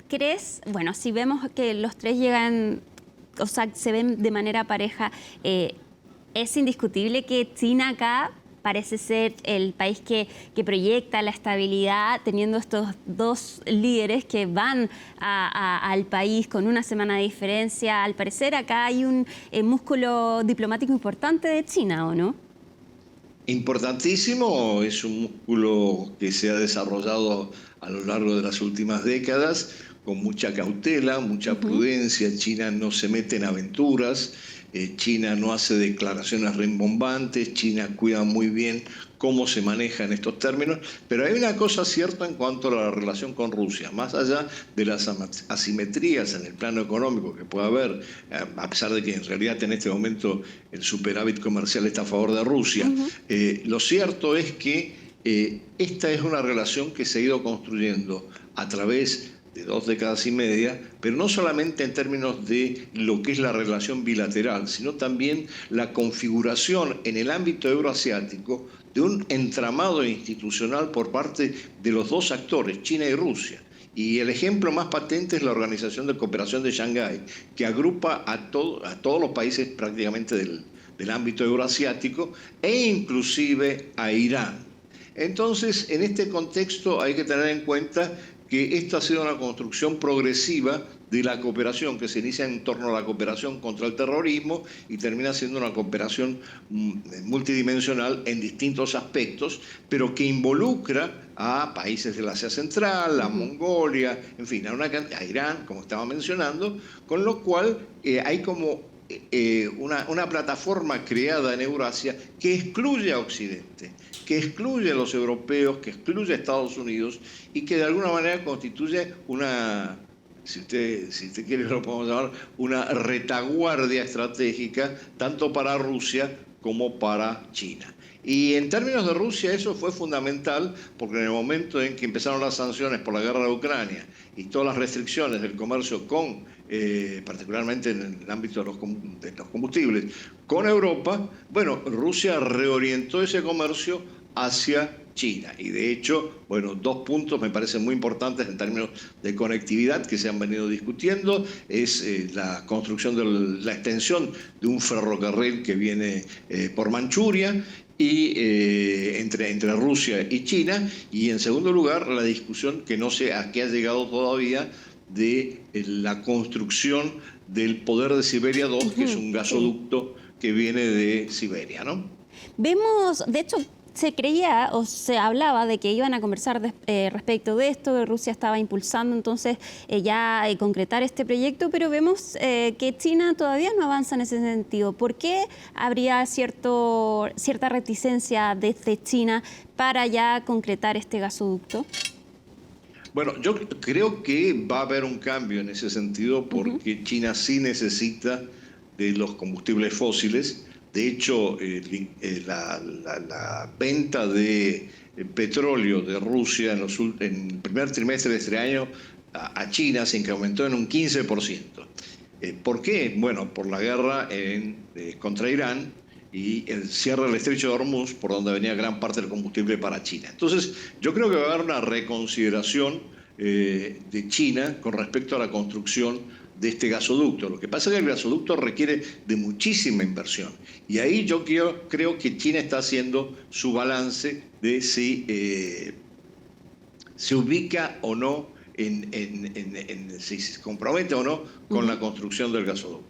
¿crees, bueno, si vemos que los tres llegan, o sea, se ven de manera pareja, es indiscutible que China acá parece ser el país que proyecta la estabilidad, teniendo estos dos líderes que van al país con una semana de diferencia. Al parecer acá hay un músculo diplomático importante de China, ¿o no? Importantísimo, es un músculo que se ha desarrollado a lo largo de las últimas décadas con mucha cautela, mucha prudencia. China no se mete en aventuras, China no hace declaraciones rimbombantes, China cuida muy bien cómo se maneja en estos términos, pero hay una cosa cierta en cuanto a la relación con Rusia, más allá de las asimetrías en el plano económico que puede haber, a pesar de que en realidad en este momento el superávit comercial está a favor de Rusia, lo cierto es que esta es una relación que se ha ido construyendo a través de 2 décadas y media, pero no solamente en términos de lo que es la relación bilateral, sino también la configuración en el ámbito euroasiático de un entramado institucional por parte de los dos actores, China y Rusia. Y el ejemplo más patente es la Organización de Cooperación de Shanghái, que agrupa a todos los países prácticamente del ámbito euroasiático e inclusive a Irán. Entonces, en este contexto hay que tener en cuenta que esta ha sido una construcción progresiva de la cooperación que se inicia en torno a la cooperación contra el terrorismo y termina siendo una cooperación multidimensional en distintos aspectos, pero que involucra a países del Asia Central, a Mongolia, en fin, a Irán, como estaba mencionando, con lo cual hay como una plataforma creada en Eurasia que excluye a Occidente, que excluye a los europeos, que excluye a Estados Unidos y que de alguna manera constituye una, si usted quiere lo podemos llamar, una retaguardia estratégica tanto para Rusia como para China. Y en términos de Rusia eso fue fundamental porque en el momento en que empezaron las sanciones por la guerra de Ucrania y todas las restricciones del comercio con, particularmente en el ámbito de los combustibles, con Europa, bueno, Rusia reorientó ese comercio hacia China. Y de hecho, bueno, 2 puntos me parecen muy importantes en términos de conectividad que se han venido discutiendo, es la construcción la extensión de un ferrocarril que viene por Manchuria, y entre Rusia y China, y en segundo lugar la discusión que no sé a qué ha llegado todavía de la construcción del Poder de Siberia 2, que es un gasoducto que viene de Siberia, ¿no? Vemos, de hecho, se creía o se hablaba de que iban a conversar respecto de esto, que Rusia estaba impulsando entonces ya concretar este proyecto, pero vemos que China todavía no avanza en ese sentido. ¿Por qué habría cierta reticencia desde China para ya concretar este gasoducto? Bueno, yo creo que va a haber un cambio en ese sentido porque China sí necesita de los combustibles fósiles. De hecho, la venta de petróleo de Rusia en el primer trimestre de este año a China se incrementó en un 15%. ¿Por qué? Bueno, por la guerra contra Irán y el cierre del estrecho de Hormuz, por donde venía gran parte del combustible para China. Entonces, yo creo que va a haber una reconsideración de China con respecto a la construcción de este gasoducto. Lo que pasa es que el gasoducto requiere de muchísima inversión. Y ahí yo creo que China está haciendo su balance de si se ubica o no, si se compromete o no con la construcción del gasoducto.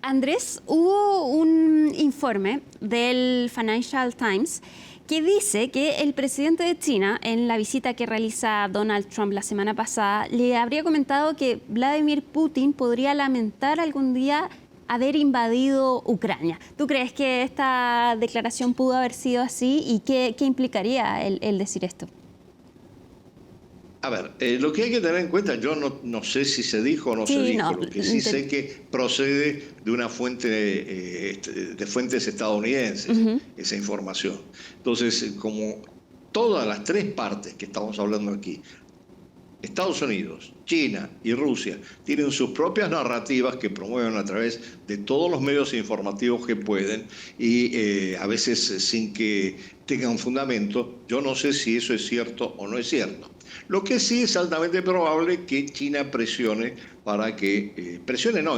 Andrés, hubo un informe del Financial Times que dice que el presidente de China, en la visita que realiza Donald Trump la semana pasada, le habría comentado que Vladimir Putin podría lamentar algún día haber invadido Ucrania. ¿Tú crees que esta declaración pudo haber sido así y qué implicaría el decir esto? A ver, lo que hay que tener en cuenta, yo no sé si se dijo o no se dijo, lo que sí sé que procede de una fuente de fuentes estadounidenses, esa información. Entonces, como todas las 3 partes que estamos hablando aquí, Estados Unidos, China y Rusia, tienen sus propias narrativas que promueven a través de todos los medios informativos que pueden y a veces sin que tengan fundamento, yo no sé si eso es cierto o no es cierto. Lo que sí es altamente probable que China presione para que,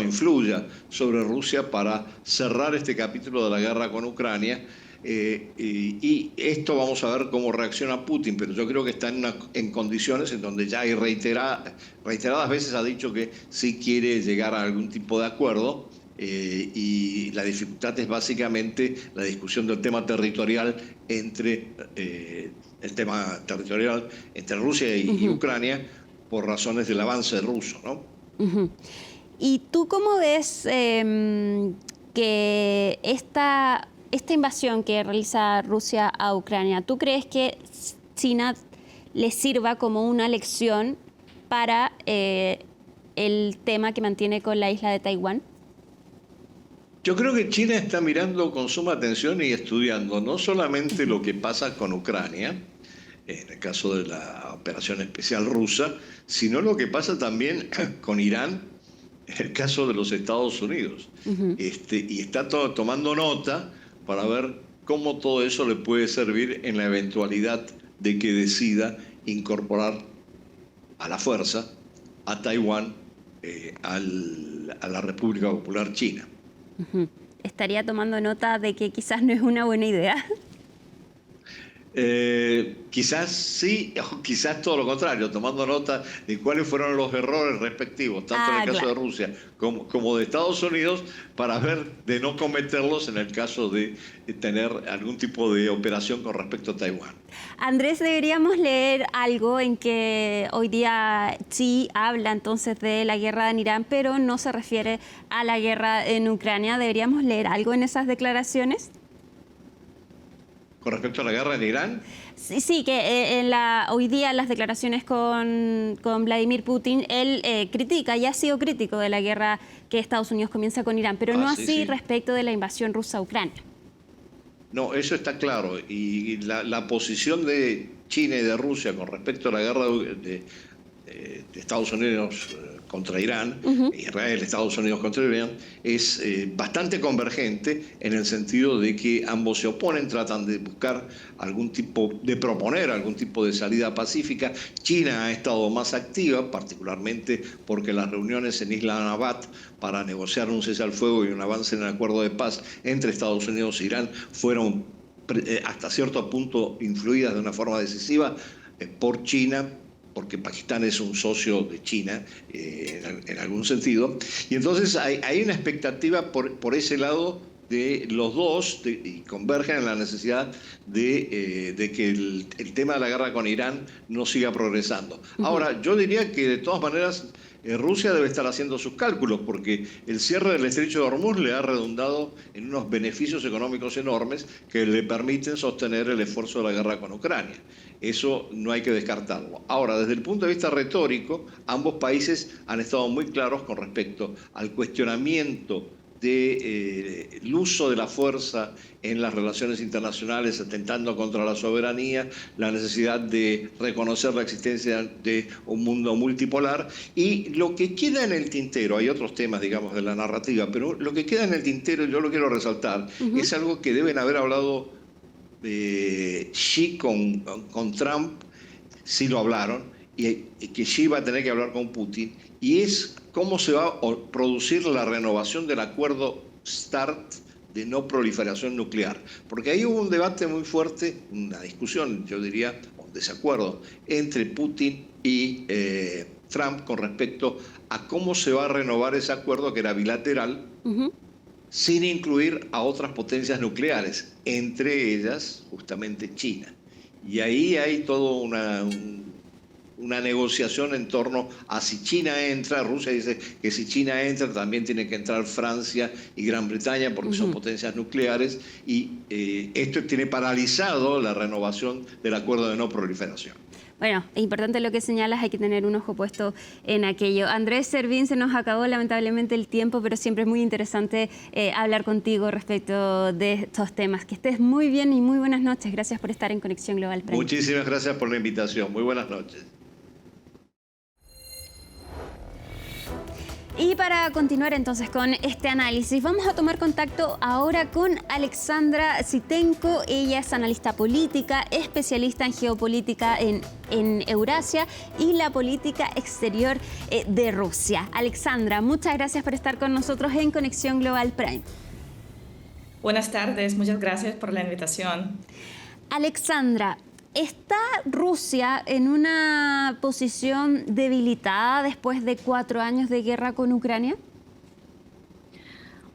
influya sobre Rusia para cerrar este capítulo de la guerra con Ucrania, y esto vamos a ver cómo reacciona Putin, pero yo creo que está en condiciones en donde ya hay reiteradas veces ha dicho que sí quiere llegar a algún tipo de acuerdo, y la dificultad es básicamente la discusión del tema territorial entre Rusia y Ucrania por razones del avance ruso, ¿no? ¿Y tú cómo ves que esta invasión que realiza Rusia a Ucrania, ¿tú crees que China le sirva como una lección para el tema que mantiene con la isla de Taiwán? Yo creo que China está mirando con suma atención y estudiando no solamente lo que pasa con Ucrania, en el caso de la operación especial rusa, sino lo que pasa también con Irán, en el caso de los Estados Unidos. Y está tomando nota para ver cómo todo eso le puede servir en la eventualidad de que decida incorporar a la fuerza a Taiwán a la República Popular China. ¿Estaría tomando nota de que quizás no es una buena idea? Quizás sí, o quizás todo lo contrario, tomando nota de cuáles fueron los errores respectivos, tanto en el caso de Rusia como de Estados Unidos, para ver de no cometerlos en el caso de tener algún tipo de operación con respecto a Taiwán. Andrés, deberíamos leer algo en que hoy día sí habla entonces de la guerra en Irán, pero no se refiere a la guerra en Ucrania. ¿Deberíamos leer algo en esas declaraciones? ¿Con respecto a la guerra en Irán? Sí, que hoy día en las declaraciones con Vladimir Putin, él critica y ha sido crítico de la guerra que Estados Unidos comienza con Irán, pero no así respecto de la invasión rusa a Ucrania. No, eso está claro. Y la posición de China y de Rusia con respecto a la guerra de Estados Unidos contra Irán, Israel, Estados Unidos contra Irán, es bastante convergente en el sentido de que ambos se oponen, tratan de buscar proponer algún tipo de salida pacífica. China ha estado más activa, particularmente porque las reuniones en Isla Nabat para negociar un cese al fuego y un avance en el acuerdo de paz entre Estados Unidos e Irán fueron hasta cierto punto influidas de una forma decisiva por China, porque Pakistán es un socio de China en algún sentido. Y entonces hay una expectativa por ese lado de los dos, y convergen en la necesidad de que el tema de la guerra con Irán no siga progresando. Ahora, yo diría que de todas maneras Rusia debe estar haciendo sus cálculos, porque el cierre del estrecho de Hormuz le ha redundado en unos beneficios económicos enormes que le permiten sostener el esfuerzo de la guerra con Ucrania. Eso no hay que descartarlo. Ahora, desde el punto de vista retórico, ambos países han estado muy claros con respecto al cuestionamiento del uso de la fuerza en las relaciones internacionales, atentando contra la soberanía, la necesidad de reconocer la existencia de un mundo multipolar. Y lo que queda en el tintero, hay otros temas, digamos, de la narrativa, pero lo que queda en el tintero, yo lo quiero resaltar, es algo que deben haber hablado Xi con Trump, sí lo hablaron, y que Xi va a tener que hablar con Putin, y es cómo se va a producir la renovación del acuerdo START de no proliferación nuclear. Porque ahí hubo un debate muy fuerte, una discusión, yo diría, un desacuerdo entre Putin y Trump con respecto a cómo se va a renovar ese acuerdo que era bilateral, sin incluir a otras potencias nucleares, entre ellas justamente China. Y ahí hay toda una negociación en torno a si China entra. Rusia dice que si China entra también tiene que entrar Francia y Gran Bretaña porque son potencias nucleares, y esto tiene paralizado la renovación del acuerdo de no proliferación. Bueno, es importante lo que señalas, hay que tener un ojo puesto en aquello. Andrés Servín, se nos acabó lamentablemente el tiempo, pero siempre es muy interesante hablar contigo respecto de estos temas. Que estés muy bien y muy buenas noches. Gracias por estar en Conexión Global Prime. Muchísimas gracias por la invitación. Muy buenas noches. Y para continuar entonces con este análisis, vamos a tomar contacto ahora con Alexandra Zhitenko. Ella es analista política, especialista en geopolítica en Eurasia y la política exterior de Rusia. Alexandra, muchas gracias por estar con nosotros en Conexión Global Prime. Buenas tardes, muchas gracias por la invitación. Alexandra, ¿está Rusia en una posición debilitada después de 4 años de guerra con Ucrania?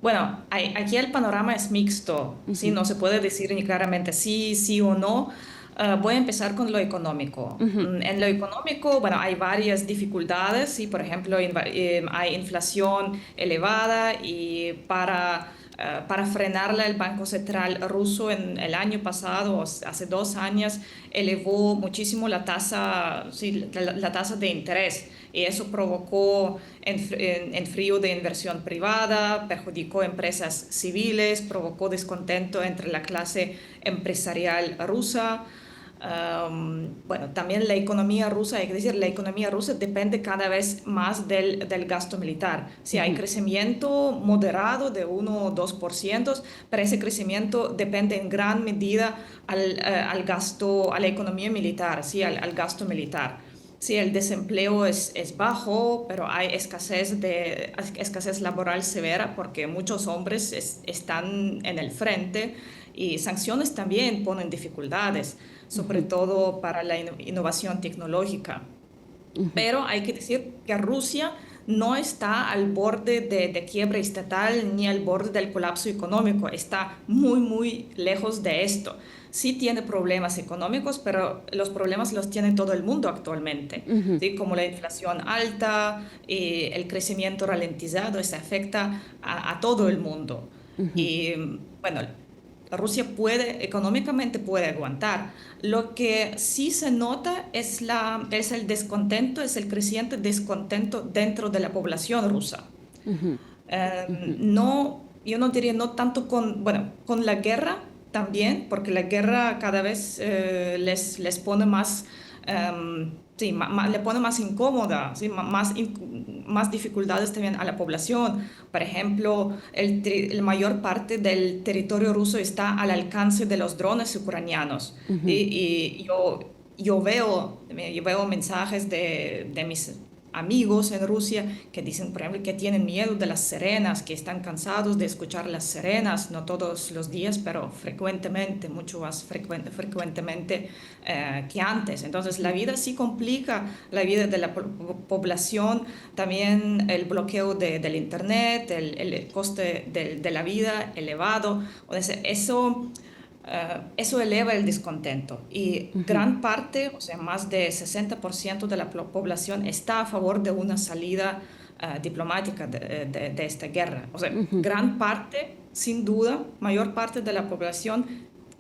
Bueno, aquí el panorama es mixto, ¿sí? No se puede decir ni claramente sí o no. Voy a empezar con lo económico. En lo económico, bueno, hay varias dificultades, ¿sí? Por ejemplo, hay inflación elevada y para frenarla, el Banco Central ruso en el año pasado, hace 2 años, elevó muchísimo la tasa de interés. Y eso provocó enfrío de inversión privada, perjudicó empresas civiles, provocó descontento entre la clase empresarial rusa. Bueno, también la economía rusa, hay que decir, la economía rusa depende cada vez más del gasto militar. Sí, hay crecimiento moderado de 1 o 2%, pero ese crecimiento depende en gran medida al gasto, a la economía militar, sí, al gasto militar. Sí, el desempleo es bajo, pero hay escasez laboral severa porque muchos hombres están en el frente y sanciones también ponen dificultades, sobre todo para la innovación tecnológica. Pero hay que decir que Rusia no está al borde de quiebra estatal ni al borde del colapso económico, está muy lejos de esto. Sí tiene problemas económicos, pero los problemas los tiene todo el mundo actualmente, ¿sí? Como la inflación alta, el crecimiento ralentizado, eso afecta a todo el mundo. Y bueno, Rusia económicamente puede aguantar. Lo que sí se nota es el descontento, es el creciente descontento dentro de la población rusa. Yo no diría no tanto con la guerra también, porque la guerra cada vez les pone más, le pone más incómoda, ¿sí? más dificultades también a la población. Por ejemplo, la mayor parte del territorio ruso está al alcance de los drones ucranianos. Y yo veo mensajes de mis amigos en Rusia que dicen, por ejemplo, que tienen miedo de las sirenas, que están cansados de escuchar las sirenas, no todos los días, pero frecuentemente, mucho más frecuentemente que antes. Entonces, la vida sí complica la vida de la población, también el bloqueo del Internet, el coste de la vida elevado. O sea, eso eleva el descontento y gran parte, o sea, más de 60% de la población está a favor de una salida diplomática de esta guerra. O sea, gran parte, sin duda, mayor parte de la población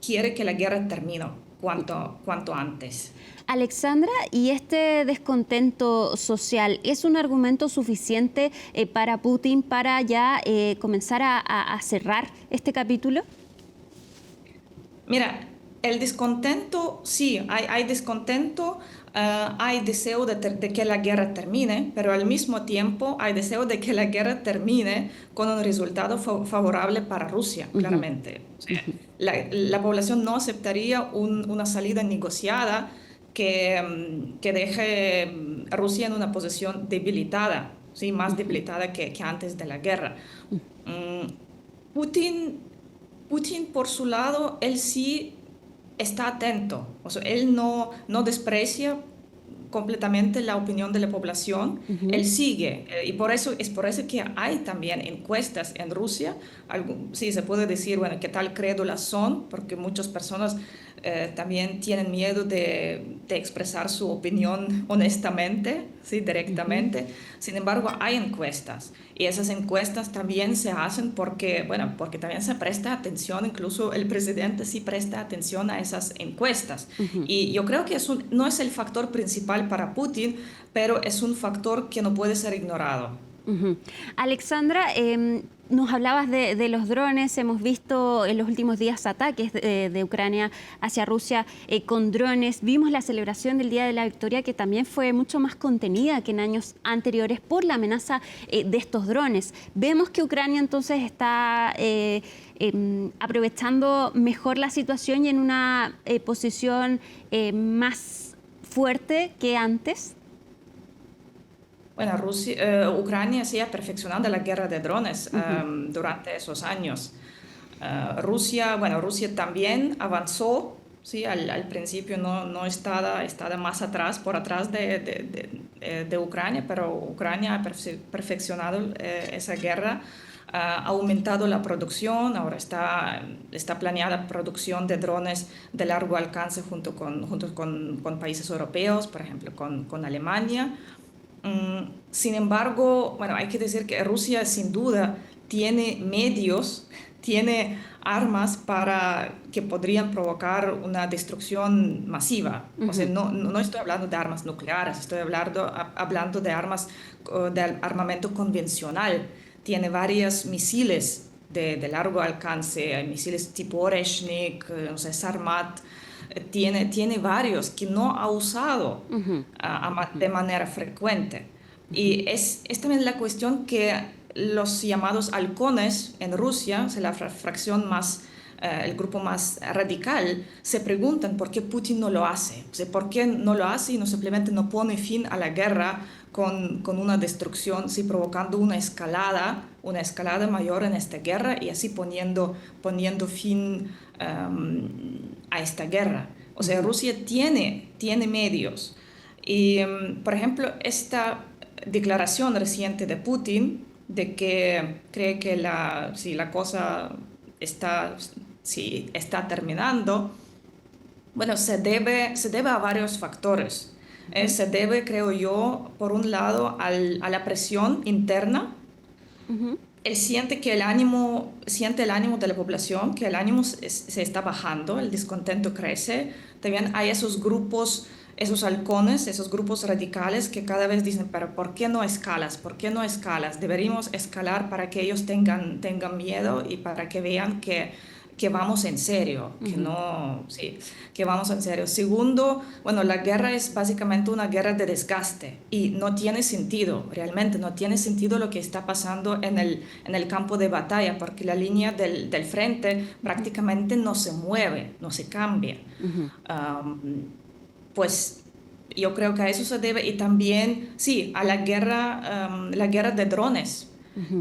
quiere que la guerra termine cuanto antes. Alexandra, ¿y este descontento social es un argumento suficiente para Putin para ya comenzar a cerrar este capítulo? Mira, el descontento, sí, hay descontento, hay deseo de que la guerra termine, pero al mismo tiempo hay deseo de que la guerra termine con un resultado favorable para Rusia, claramente. O sea, la población no aceptaría una salida negociada que deje a Rusia en una posición debilitada, ¿sí? Más debilitada que antes de la guerra. Putin, por su lado, él sí está atento, o sea, él no desprecia completamente la opinión de la población, él sigue, y es por eso que hay también encuestas en Rusia, sí se puede decir, bueno, qué tal crédulas son, porque muchas personas también tienen miedo de expresar su opinión honestamente, ¿sí? Directamente. Sin embargo, hay encuestas y esas encuestas también se hacen porque también se presta atención, incluso el presidente sí presta atención a esas encuestas. Y yo creo que no es el factor principal para Putin, pero es un factor que no puede ser ignorado. Alexandra, nos hablabas de los drones. Hemos visto en los últimos días ataques de Ucrania hacia Rusia con drones. Vimos la celebración del Día de la Victoria, que también fue mucho más contenida que en años anteriores por la amenaza de estos drones. Vemos que Ucrania entonces está aprovechando mejor la situación y en una posición más fuerte que antes. Bueno, Ucrania sí ha perfeccionado la guerra de drones durante esos años. Rusia también avanzó, ¿sí? Al principio no estaba más atrás, por atrás de Ucrania, pero Ucrania ha perfeccionado esa guerra, ha aumentado la producción, ahora está planeada producción de drones de largo alcance junto con países europeos, por ejemplo con Alemania. Sin embargo, hay que decir que Rusia sin duda tiene medios, tiene armas que podrían provocar una destrucción masiva. O sea, no estoy hablando de armas nucleares, estoy hablando de armas de armamento convencional. Tiene varios misiles de largo alcance, misiles tipo Oreshnik, Sarmat. Tiene varios que no ha usado de manera frecuente. Y es también la cuestión que los llamados halcones en Rusia, la fracción más, el grupo más radical, se preguntan por qué Putin no lo hace. O sea, ¿por qué no lo hace y no simplemente no pone fin a la guerra con una destrucción, sí, provocando una escalada mayor en esta guerra y así poniendo fin a esta guerra? O sea, Rusia tiene medios. Y, por ejemplo, esta declaración reciente de Putin de que cree que la cosa está terminando, se debe a varios factores. Se debe, creo yo, por un lado a la presión interna. Él siente el ánimo de la población, que el ánimo se está bajando, el descontento crece. También hay esos grupos, esos halcones, esos grupos radicales que cada vez dicen, pero ¿por qué no escalas? ¿Por qué no escalas? Deberíamos escalar para que ellos tengan miedo y para que vean que vamos en serio, que vamos en serio. Segundo, la guerra es básicamente una guerra de desgaste y no tiene sentido, realmente no tiene sentido lo que está pasando en el campo de batalla, porque la línea del frente prácticamente no se mueve, no se cambia. Pues yo creo que a eso se debe, y también, a la guerra de drones,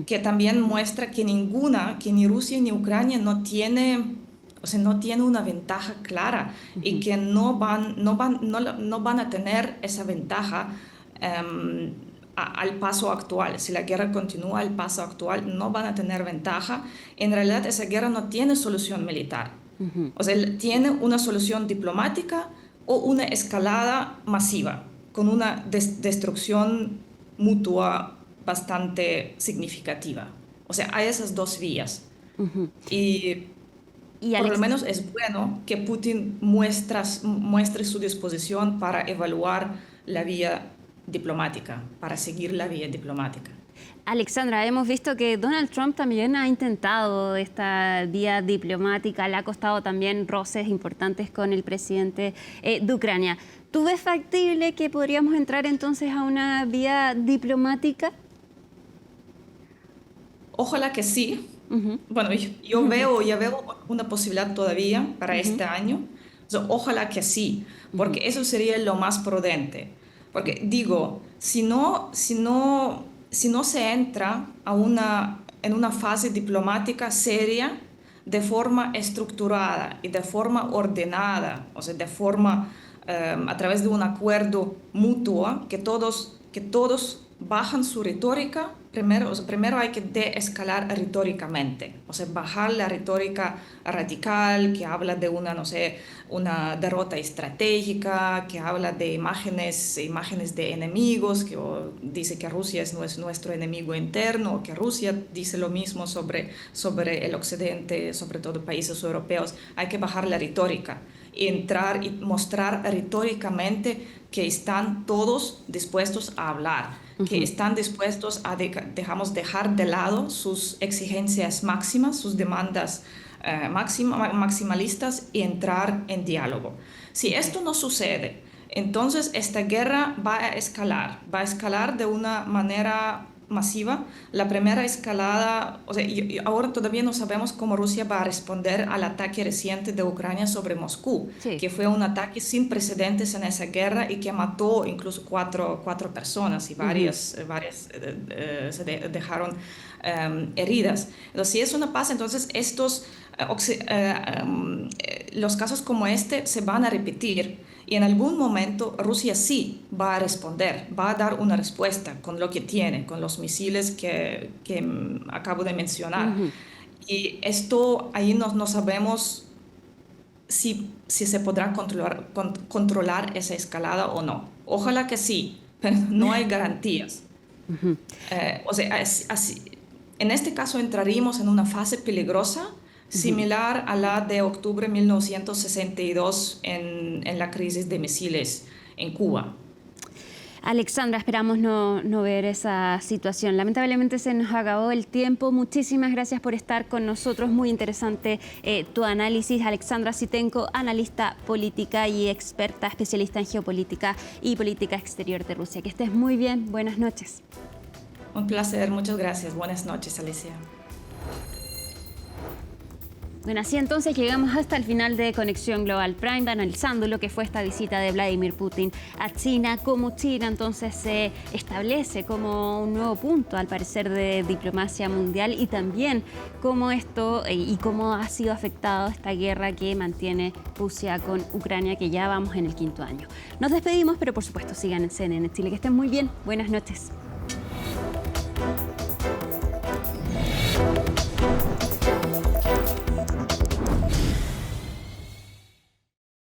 que también muestra que ni Rusia ni Ucrania no tiene una ventaja clara y que no van a tener esa ventaja al paso actual. Si la guerra continúa al paso actual, no van a tener ventaja. En realidad, esa guerra no tiene solución militar. O sea, tiene una solución diplomática o una escalada masiva, con una destrucción mutua bastante significativa. O sea, hay esas dos vías. Y por lo menos es bueno que Putin muestre su disposición para evaluar la vía diplomática, para seguir la vía diplomática. Alexandra, hemos visto que Donald Trump también ha intentado esta vía diplomática, le ha costado también roces importantes con el presidente de Ucrania. ¿Tú ves factible que podríamos entrar entonces a una vía diplomática? Ojalá que sí. Bueno, yo veo una posibilidad todavía para este año. Ojalá que sí, porque eso sería lo más prudente. Porque digo, si no se entra en una fase diplomática seria, de forma estructurada y de forma ordenada, o sea, a través de un acuerdo mutuo, que todos bajan su retórica, primero hay que deescalar retóricamente, o sea, bajar la retórica radical que habla de una derrota estratégica, que habla de imágenes de enemigos, que dice que Rusia es nuestro enemigo interno, o que Rusia dice lo mismo sobre el occidente, sobre todo países europeos. Hay que bajar la retórica, entrar y mostrar retóricamente que están todos dispuestos a hablar, que están dispuestos a dejar de lado sus exigencias máximas, sus demandas maximalistas y entrar en diálogo. Si esto no sucede, entonces esta guerra va a escalar de una manera masiva. La primera escalada, o sea, ahora todavía no sabemos cómo Rusia va a responder al ataque reciente de Ucrania sobre Moscú, que fue un ataque sin precedentes en esa guerra y que mató incluso cuatro personas y varias se dejaron heridas. Entonces, si eso no pasa, entonces estos los casos como este se van a repetir y en algún momento Rusia sí va a responder, va a dar una respuesta con lo que tiene, con los misiles que acabo de mencionar. Y esto ahí no sabemos si se podrá controlar esa escalada o no. Ojalá que sí, pero no hay garantías. En este caso entraríamos en una fase peligrosa, similar a la de octubre de 1962 en la crisis de misiles en Cuba. Alexandra, esperamos no ver esa situación. Lamentablemente se nos acabó el tiempo. Muchísimas gracias por estar con nosotros. Muy interesante tu análisis. Alexandra Sitenko, analista política y experta, especialista en geopolítica y política exterior de Rusia. Que estés muy bien. Buenas noches. Un placer. Muchas gracias. Buenas noches, Alicia. Bueno, así entonces llegamos hasta el final de Conexión Global Prime, analizando lo que fue esta visita de Vladimir Putin a China, cómo China entonces se establece como un nuevo punto, al parecer, de diplomacia mundial, y también cómo esto y cómo ha sido afectado esta guerra que mantiene Rusia con Ucrania, que ya vamos en el 5º año. Nos despedimos, pero por supuesto sigan en CNN Chile. Que estén muy bien. Buenas noches.